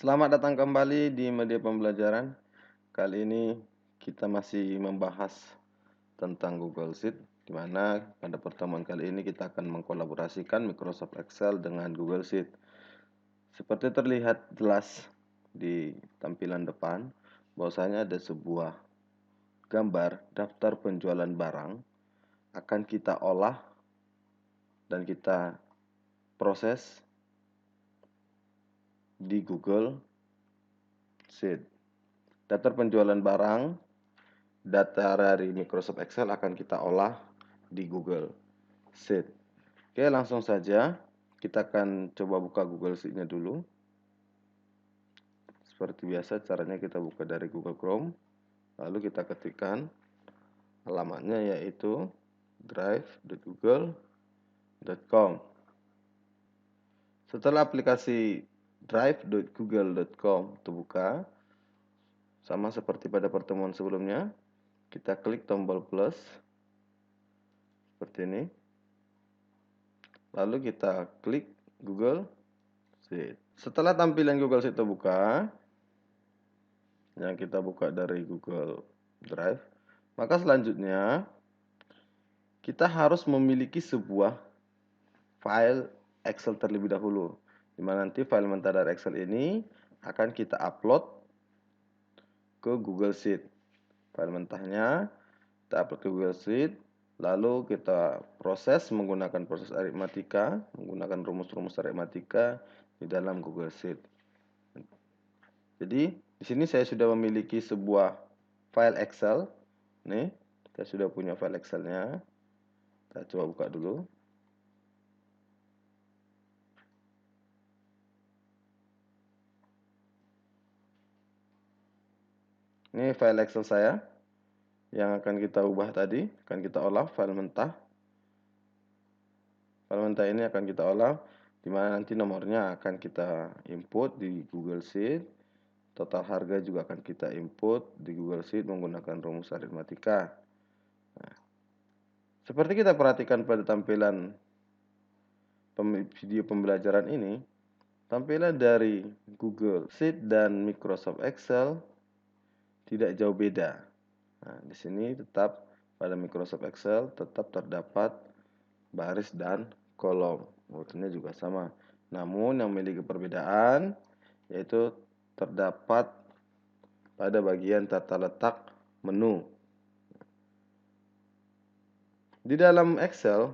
Selamat datang kembali di media pembelajaran. Kali ini kita masih membahas tentang Google Sheet, di mana pada pertemuan kali ini kita akan mengkolaborasikan Microsoft Excel dengan Google Sheet. Seperti terlihat jelas di tampilan depan, bahwasanya ada sebuah gambar daftar penjualan barang akan kita olah dan kita proses di Google Sheet. Daftar penjualan barang, data dari Microsoft Excel akan kita olah di Google Sheet. Oke, langsung saja kita akan coba buka Google Sheet-nya dulu. Seperti biasa caranya kita buka dari Google Chrome, lalu kita ketikkan alamatnya yaitu drive.google.com. Setelah aplikasi drive.google.com terbuka, sama seperti pada pertemuan sebelumnya, kita klik tombol plus seperti ini. Lalu kita klik Google Sheet. Setelah tampilan Google Sheet terbuka, yang kita buka dari Google Drive, maka selanjutnya kita harus memiliki sebuah file Excel terlebih dahulu, di mana nanti file mentah dari Excel ini akan kita upload ke Google Sheet. File mentahnya kita upload ke Google Sheet, lalu kita proses menggunakan proses aritmatika, menggunakan rumus-rumus aritmatika di dalam Google Sheet. Jadi, di sini saya sudah memiliki sebuah file Excel. Nih, kita sudah punya file Excel-nya. Kita coba buka dulu. Ini file Excel saya yang akan kita ubah tadi, akan kita olah file mentah. File mentah ini akan kita olah, di mana nanti nomornya akan kita input di Google Sheet. Total harga juga akan kita input di Google Sheet menggunakan rumus aritmatika. Nah, seperti kita perhatikan pada tampilan video pembelajaran ini, tampilan dari Google Sheet dan Microsoft Excel tidak jauh beda. Nah, di sini tetap pada Microsoft Excel tetap terdapat baris dan kolom. Urutannya juga sama. Namun yang memiliki perbedaan yaitu terdapat pada bagian tata letak menu. Di dalam Excel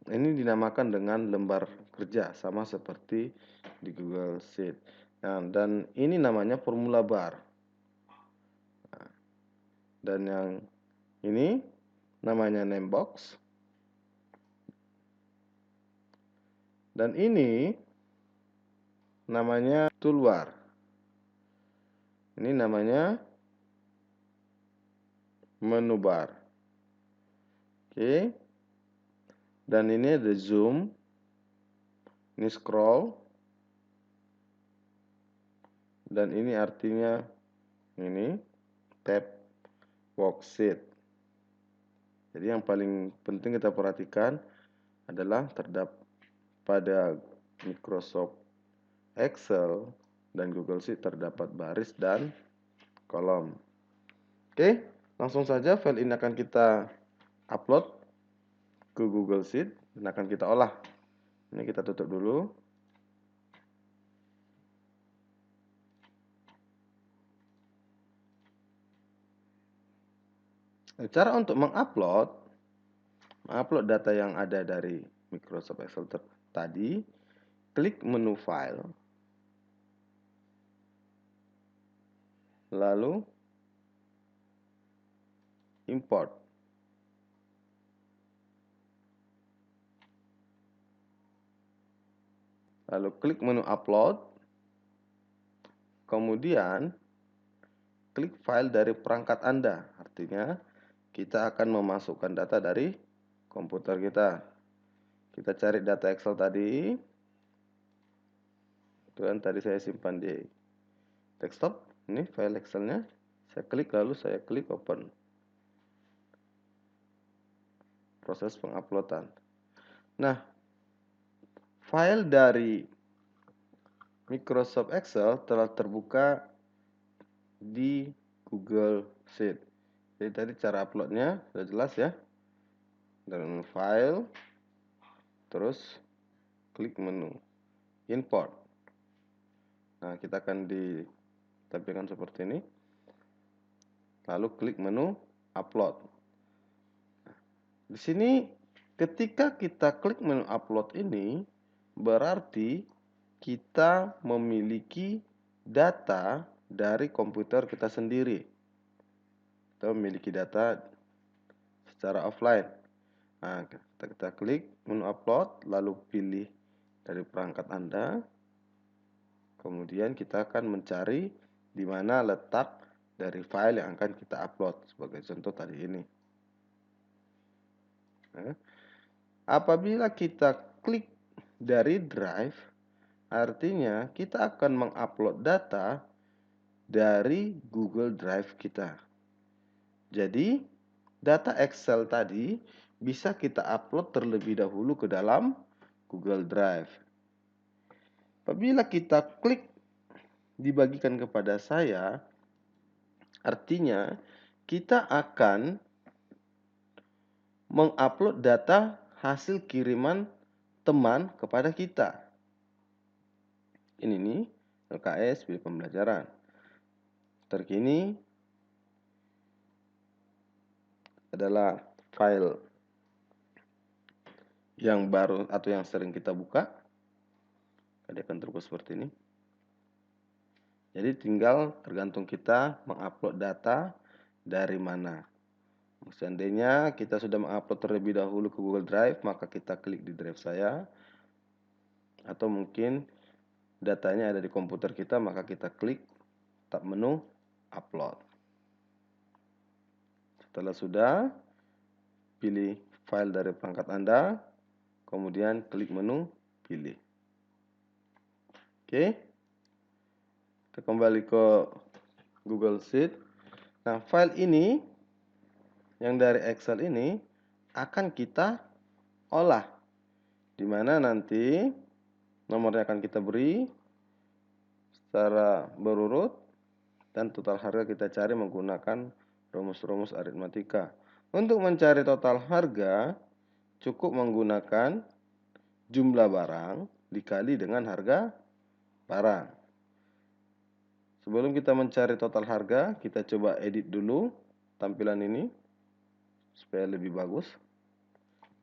ini dinamakan dengan lembar kerja, sama seperti di Google Sheet. Nah, dan ini namanya formula bar. Nah, dan yang ini namanya name box. Dan ini namanya toolbar. Ini namanya menu bar. Oke. Dan ini ada zoom. Ini scroll. Dan ini artinya ini tab worksheet. Jadi yang paling penting kita perhatikan adalah terdapat pada Microsoft Excel dan Google Sheet terdapat baris dan kolom. Oke, langsung saja file ini akan kita upload ke Google Sheet dan akan kita olah. Ini kita tutup dulu. Cara untuk mengupload data yang ada dari Microsoft Excel tadi, klik menu file, lalu import. Lalu klik menu upload, kemudian klik file dari perangkat Anda. Artinya kita akan memasukkan data dari komputer kita. Kita cari data Excel tadi. Itu kan tadi saya simpan di desktop. Ini file Excelnya. Saya klik lalu saya klik open. Proses penguploadan. Nah, file dari Microsoft Excel telah terbuka di Google Sheet. Jadi tadi cara uploadnya sudah jelas ya. Dalam file, terus klik menu import. Nah, kita akan ditampilkan seperti ini. Lalu klik menu upload. Di sini ketika kita klik menu upload ini, berarti kita memiliki data dari komputer kita sendiri. Kita memiliki data secara offline. Nah, kita klik menu upload, lalu pilih dari perangkat Anda. Kemudian kita akan mencari di mana letak dari file yang akan kita upload. Sebagai contoh tadi ini. Nah, apabila kita klik dari drive, artinya kita akan mengupload data dari Google Drive kita. Jadi, data Excel tadi bisa kita upload terlebih dahulu ke dalam Google Drive. Apabila kita klik dibagikan kepada saya, artinya kita akan mengupload data hasil kiriman teman kepada kita. Ini nih, LKS bilik pembelajaran. Terkini adalah file yang baru atau yang sering kita buka. Dia akan terbuka seperti ini. Jadi tinggal tergantung kita mengupload data dari mana. Seandainya kita sudah mengupload terlebih dahulu ke Google Drive, maka kita klik di drive saya. Atau mungkin datanya ada di komputer kita, maka kita klik tab menu upload. Setelah sudah, pilih file dari perangkat Anda, kemudian klik menu pilih. Oke. Kita kembali ke Google Sheet. Nah, file ini yang dari Excel ini akan kita olah, di mana nanti nomornya akan kita beri secara berurut dan total harga kita cari menggunakan rumus-rumus aritmatika. Untuk mencari total harga cukup menggunakan jumlah barang dikali dengan harga barang. Sebelum kita mencari total harga, kita coba edit dulu tampilan ini supaya lebih bagus.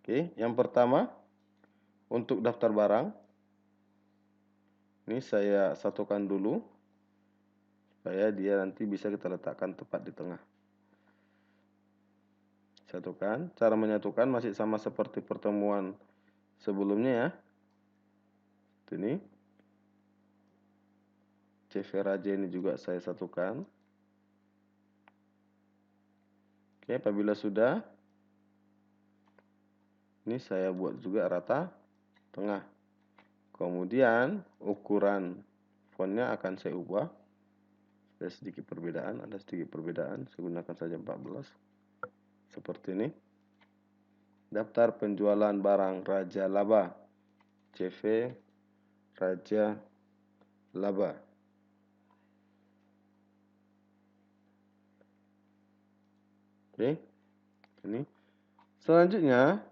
Oke, yang pertama untuk daftar barang. Ini saya satukan dulu supaya dia nanti bisa kita letakkan tepat di tengah. Satukan. Cara menyatukan masih sama seperti pertemuan sebelumnya ya. Ini CV Raja ini juga saya satukan. Oke, apabila sudah, ini saya buat juga rata tengah. Kemudian ukuran fontnya akan saya ubah. Ada sedikit perbedaan, saya gunakan saja 14. Seperti ini. Daftar penjualan barang Raja Laba. CV Raja Laba. Oke. Ini. Selanjutnya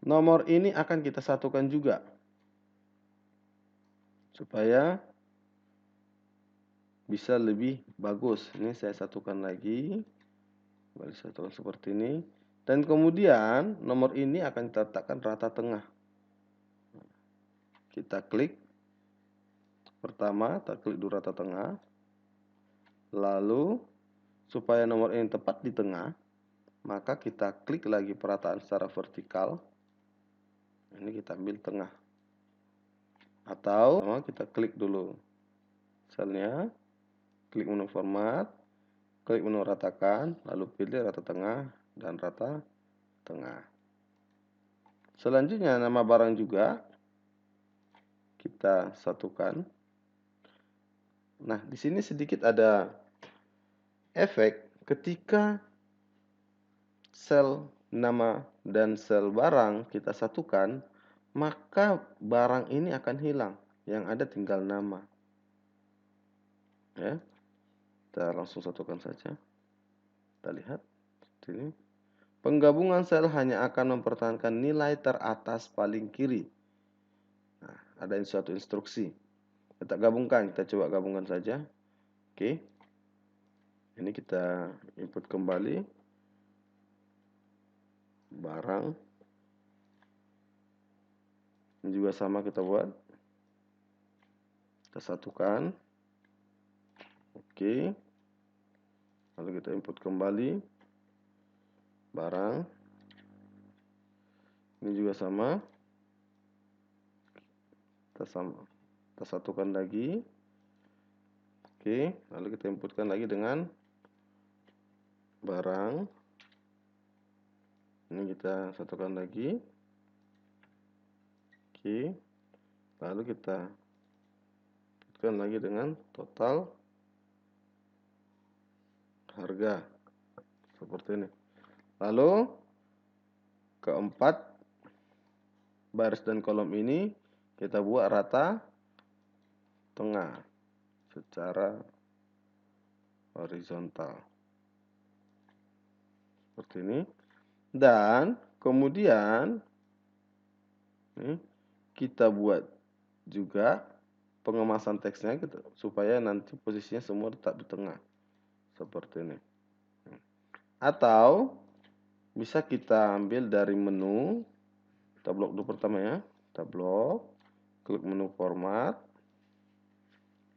nomor ini akan kita satukan juga supaya bisa lebih bagus. Ini saya satukan lagi. Kembali satukan seperti ini. Dan kemudian nomor ini akan kita letakkan rata tengah. Kita klik. Pertama, kita klik dulu rata tengah. Lalu, supaya nomor ini tepat di tengah, maka kita klik lagi perataan secara vertikal. Ini kita ambil tengah. Atau kita klik dulu selnya, klik menu format, klik menu ratakan, lalu pilih rata tengah dan rata tengah. Selanjutnya nama barang juga kita satukan. Nah, di sini sedikit ada efek ketika sel nama dan sel barang kita satukan, maka barang ini akan hilang. Yang ada tinggal nama. Ya, kita langsung satukan saja. Kita lihat seperti ini. Penggabungan sel hanya akan mempertahankan nilai teratas paling kiri. Nah, ada suatu instruksi. Kita gabungkan, kita coba gabungkan saja. Oke. Ini kita input kembali. Barang. Ini juga sama kita buat. Kita satukan. Oke. Lalu kita input kembali. Barang. Ini juga sama. Kita satukan lagi. Oke. Lalu kita inputkan lagi dengan barang. Ini kita satukan lagi. Oke. Lalu kita inputkan lagi dengan total harga. Seperti ini. Lalu keempat baris dan kolom ini kita buat rata tengah secara horizontal. Seperti ini. Dan kemudian kita buat juga pengemasan teksnya supaya nanti posisinya semua tetap di tengah. Seperti ini. Atau bisa kita ambil dari menu. Kita blok dulu pertama ya. Kita blok, klik menu format,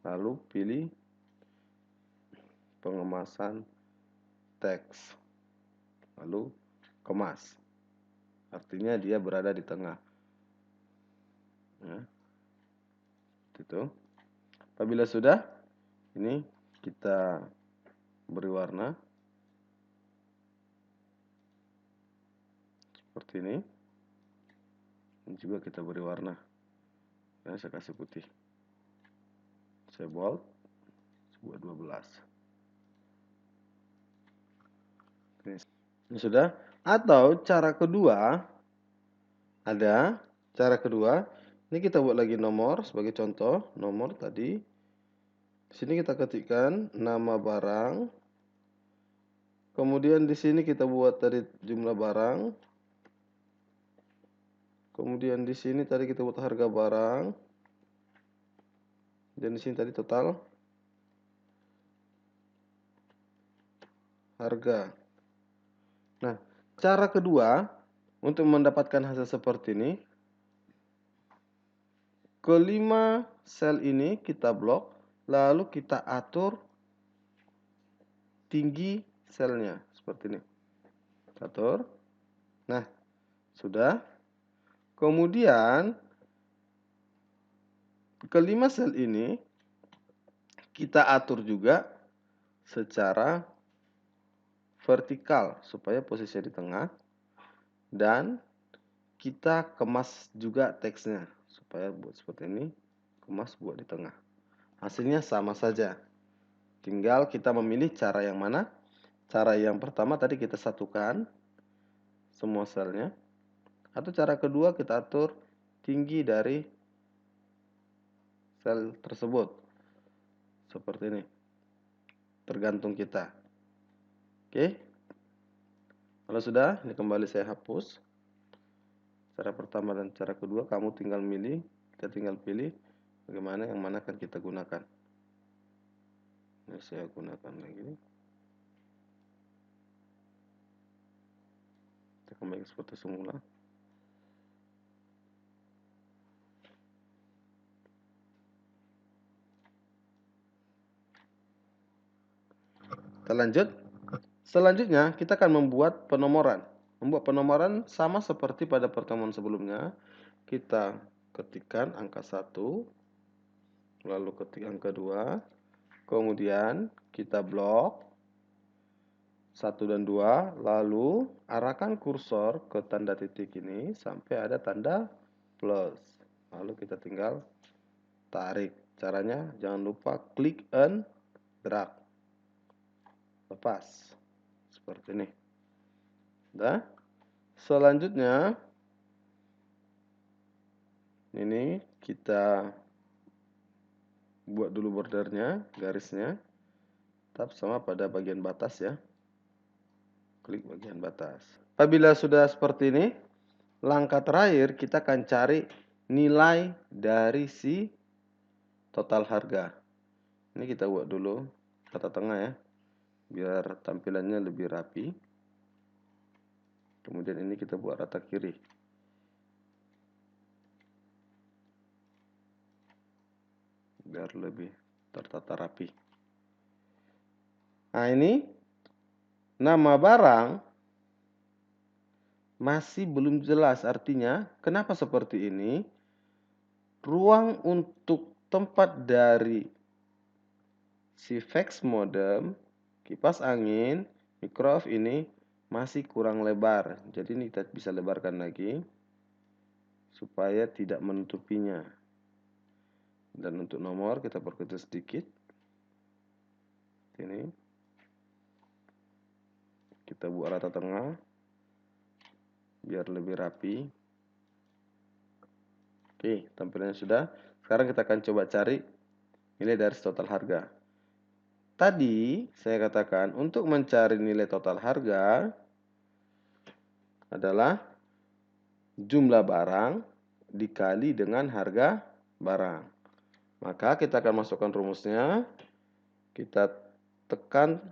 lalu pilih pengemasan teks, lalu kemas. Artinya dia berada di tengah. Ya. Itu. Apabila sudah, ini kita beri warna seperti ini. Ini juga kita beri warna. Nah, saya kasih putih. Saya bold. Buat 12. Ini sudah. Atau cara kedua, ada cara kedua. Ini kita buat lagi nomor sebagai contoh. Nomor tadi. Di sini kita ketikkan nama barang. Kemudian di sini kita buat tadi jumlah barang. Kemudian di sini tadi kita buat harga barang. Dan di sini tadi total harga. Nah, cara kedua untuk mendapatkan hasil seperti ini, kelima sel ini kita blok, lalu kita atur tinggi selnya seperti ini. Atur. Nah, sudah. Kemudian kelima sel ini kita atur juga secara vertikal supaya posisinya di tengah, dan kita kemas juga teksnya supaya buat seperti ini, kemas buat di tengah. Hasilnya sama saja. Tinggal kita memilih cara yang mana. Cara yang pertama tadi kita satukan semua selnya. Atau cara kedua kita atur tinggi dari sel tersebut. Seperti ini. Tergantung kita. Oke. Kalau sudah, ini kembali saya hapus. Cara pertama dan cara kedua kamu tinggal milih. Kita tinggal pilih bagaimana yang mana akan kita gunakan. Ini saya gunakan lagi. Kita kembali seperti semula. Kita lanjut. Selanjutnya kita akan membuat penomoran. Membuat penomoran sama seperti pada pertemuan sebelumnya. Kita ketikkan angka 1, lalu ketik angka 2, kemudian kita blok 1 dan 2, lalu arahkan kursor ke tanda titik ini sampai ada tanda plus. Lalu kita tinggal tarik. Caranya jangan lupa klik and drag. Lepas. Seperti ini. Nah, selanjutnya ini kita buat dulu bordernya, garisnya, tetap sama pada bagian batas ya. Klik bagian batas. Apabila sudah seperti ini, langkah terakhir kita akan cari nilai dari si total harga. Ini kita buat dulu rata tengah ya, biar tampilannya lebih rapi. Kemudian ini kita buat rata kiri. Biar lebih tertata rapi. Nah ini nama barang masih belum jelas, artinya kenapa seperti ini? Ruang untuk tempat dari si fax modem, kipas angin, microwave ini masih kurang lebar. Jadi ini kita bisa lebarkan lagi supaya tidak menutupinya. Dan untuk nomor kita perkecil sedikit. Ini kita buat rata tengah biar lebih rapi. Oke, tampilannya sudah. Sekarang kita akan coba cari nilai dari total harga. Tadi saya katakan untuk mencari nilai total harga adalah jumlah barang dikali dengan harga barang. Maka kita akan masukkan rumusnya. Kita tekan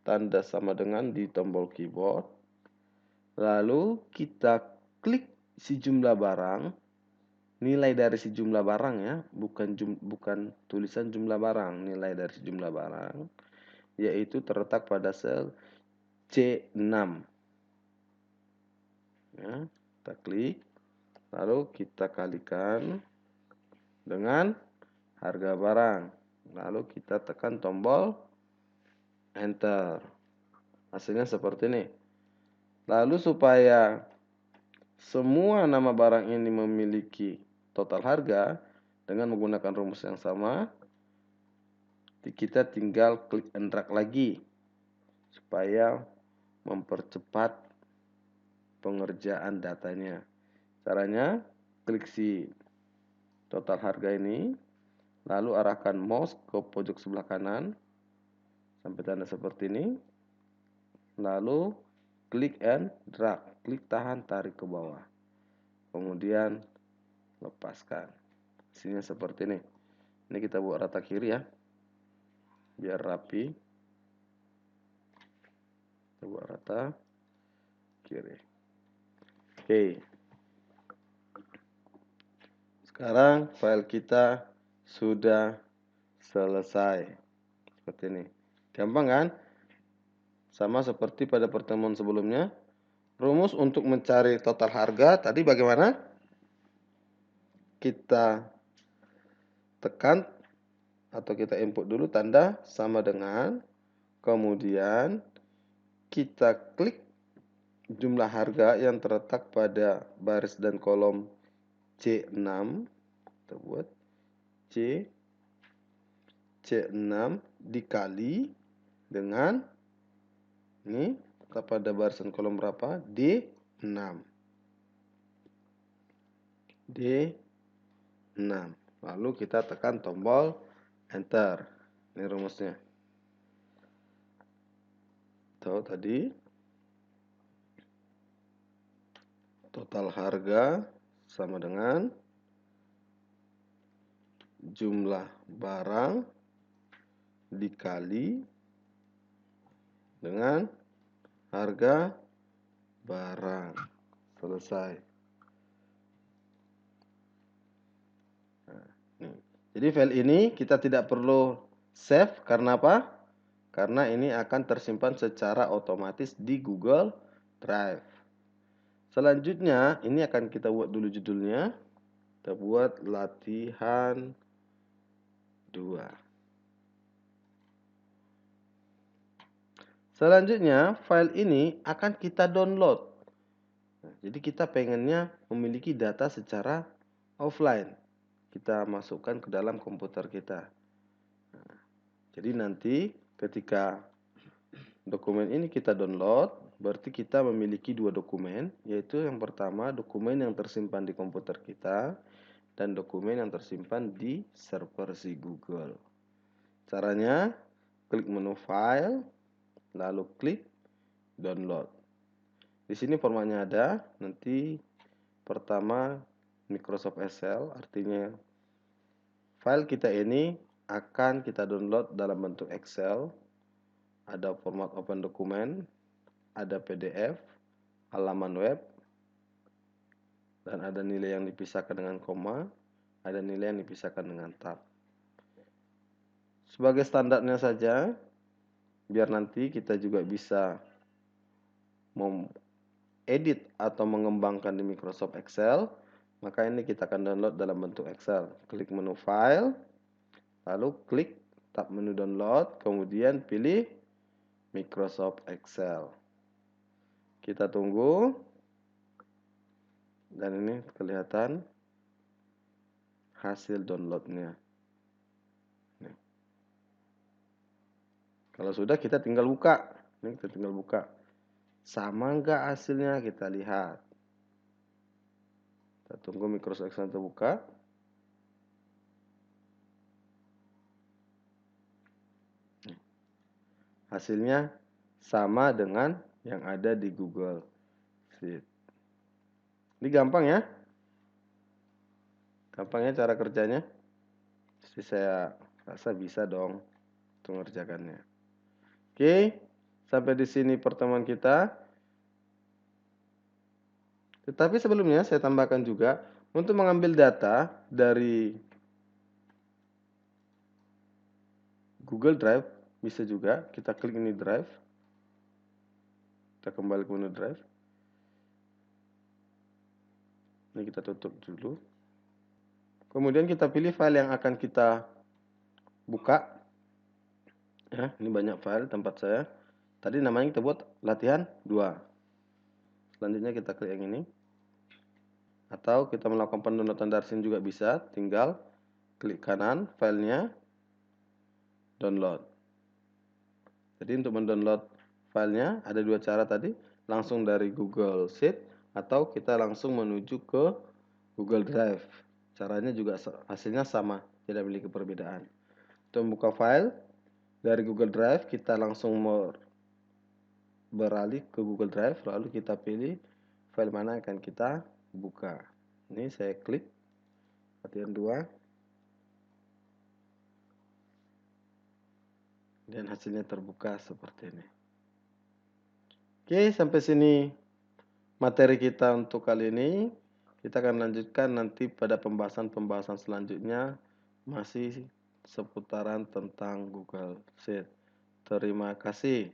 tanda sama dengan di tombol keyboard. Lalu kita klik si jumlah barang. Nilai dari si jumlah barang ya, bukan tulisan jumlah barang, nilai dari si jumlah barang, yaitu terletak pada sel C6. Ya, kita klik, lalu kita kalikan dengan harga barang, lalu kita tekan tombol enter. Hasilnya seperti ini. Lalu supaya semua nama barang ini memiliki total harga dengan menggunakan rumus yang sama, kita tinggal klik and drag lagi supaya mempercepat pengerjaan datanya. Caranya klik si total harga ini, lalu arahkan mouse ke pojok sebelah kanan sampai tanda seperti ini, lalu klik and drag, klik tahan tarik ke bawah, kemudian lepaskan. Hasilnya seperti ini. Ini kita buat rata kiri ya, biar rapi. Kita buat rata kiri. Oke. Sekarang file kita sudah selesai. Seperti ini. Gampang kan? Sama seperti pada pertemuan sebelumnya. Rumus untuk mencari total harga tadi bagaimana? Kita tekan atau kita input dulu tanda sama dengan, kemudian kita klik jumlah harga yang terletak pada baris dan kolom C6. Kita buat C6 dikali dengan ini pada baris dan kolom berapa? D6. D6. Lalu kita tekan tombol enter. Ini rumusnya. Tahu tadi total harga sama dengan jumlah barang dikali dengan harga barang. Selesai. Nah, nih. Jadi file ini kita tidak perlu save karena apa? Karena ini akan tersimpan secara otomatis di Google Drive. Selanjutnya, ini akan kita buat dulu judulnya. Kita buat latihan 2. Selanjutnya, file ini akan kita download. Nah, jadi kita pengennya memiliki data secara offline. Kita masukkan ke dalam komputer kita. Nah, jadi nanti ketika dokumen ini kita download, berarti kita memiliki dua dokumen, yaitu yang pertama dokumen yang tersimpan di komputer kita, dan dokumen yang tersimpan di server si Google. Caranya, klik menu File, lalu klik Download. Di sini formatnya ada, nanti pertama Microsoft Excel, artinya file kita ini akan kita download dalam bentuk Excel. Ada format open dokumen, ada PDF, halaman web, dan ada nilai yang dipisahkan dengan koma, ada nilai yang dipisahkan dengan tab. Sebagai standarnya saja, biar nanti kita juga bisa edit atau mengembangkan di Microsoft Excel, maka ini kita akan download dalam bentuk Excel. Klik menu File, lalu klik tab menu Download, kemudian pilih Microsoft Excel. Kita tunggu, dan ini kelihatan hasil downloadnya. Nih. Kalau sudah, kita tinggal buka. Ini kita tinggal buka. Sama enggak hasilnya? Kita lihat. Kita tunggu Microsoft Excel terbuka. Hasilnya sama dengan yang ada di Google Sheet. Ini gampang ya. Gampang ya cara kerjanya. Jadi saya rasa bisa dong untuk mengerjakannya. Oke, sampai di sini pertemuan kita. Tetapi sebelumnya saya tambahkan juga, untuk mengambil data dari Google Drive, bisa juga kita klik ini Drive. Kita kembali ke menu Drive. Ini kita tutup dulu. Kemudian kita pilih file yang akan kita buka. Ya, ini banyak file tempat saya. Tadi namanya kita buat latihan 2. Selanjutnya kita klik yang ini. Atau kita melakukan pendownloadan dari sini juga bisa. Tinggal klik kanan filenya, download. Jadi untuk mendownload filenya ada 2 cara tadi. Langsung dari Google Sheet atau kita langsung menuju ke Google Drive. Caranya juga hasilnya sama, tidak memiliki perbedaan. Untuk membuka file dari Google Drive, kita langsung beralih ke Google Drive, lalu kita pilih file mana yang akan kita buka. Ini saya klik latihan 2. Dan hasilnya terbuka seperti ini. Oke, sampai sini materi kita untuk kali ini. Kita akan lanjutkan nanti pada pembahasan-pembahasan selanjutnya, masih seputaran tentang Google Sheet. Terima kasih.